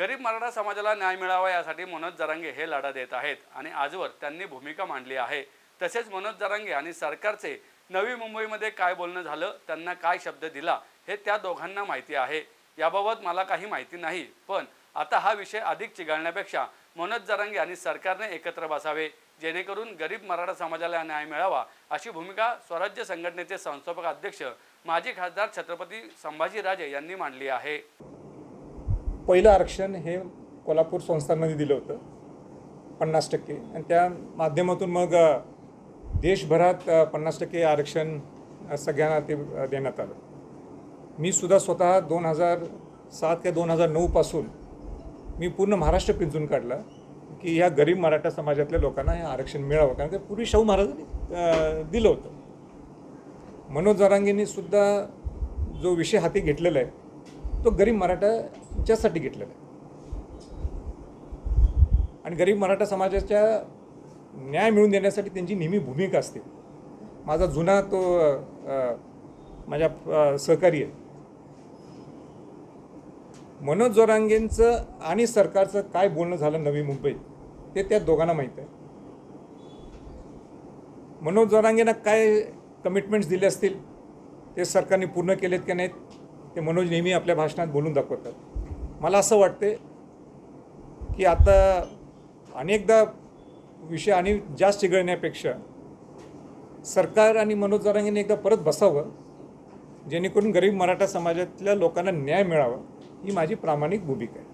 गरीब मराठा समाजाला न्याय मिळावा यासाठी मनोज जरांगे हे लढा देत आहेत आणि आजवर त्यांनी भूमिका मांडली आहे। तसेच मनोज जरांगे आणि सरकारचे नवी मुंबईमध्ये काय बोलणं झालं, त्यांना काय शब्द दिला हे त्या दोघांना माहिती आहे। याबाबत मला काही माहिती नाही, पण आता हा विषय अधिक चिघळण्यापेक्षा मनोज जरांगे आणि सरकारने एकत्र बसावे जेणेकरून गरीब मराठा समाजाला न्याय मिळावा अशी भूमिका स्वराज्य संघटनेचे संस्थापक अध्यक्ष माजी खासदार छत्रपती संभाजीराजे यांनी मांडली आहे। पहिलं आरक्षण हे कोल्हापूर संस्थांमध्ये दिलं होतं 50% आणि त्या माध्यमातून मग देशभरात 50% आरक्षण सगळ्यांना ते देण्यात आलं। मी सुद्धा स्वतः 2007 ते 2009 पासून मी पूर्ण महाराष्ट्र पिंजून काढला की ह्या गरीब मराठा समाजातल्या लोकांना हे आरक्षण मिळावं, कारण ते पूर्वी शाहू महाराजांनी दिलं होतं। मनोज जरांगेंनी सुद्धा जो विषय हाती घेतलेला आहे तो गरीब मराठाच्यासाठी घेतलेला आहे आणि गरीब मराठा समाजाच्या न्याय मिळवून देण्यासाठी त्यांची नेहमी भूमिका असते। माझा जुना तो माझ्या सहकारी आहे। मनोज जरांगेंचं आणि सरकारचं काय बोलणं झालं नवी मुंबईत ते त्या दोघांना माहीत आहे। मनोज जरांगेंना काय कमिटमेंट्स दिले असतील ते सरकारने पूर्ण केलेत की नाहीत ते मनोज नेहमी आपल्या भाषणात बोलून दाखवतात। मला असं वाटते की आता अनेकदा विषय आणि जास्त चिघळण्यापेक्षा सरकार आणि मनोज जरांगेंनी एकदा परत बसावं जेणेकरून गरीब मराठा समाजातल्या लोकांना न्याय मिळावा, ही माझी प्रामाणिक भूमिका आहे।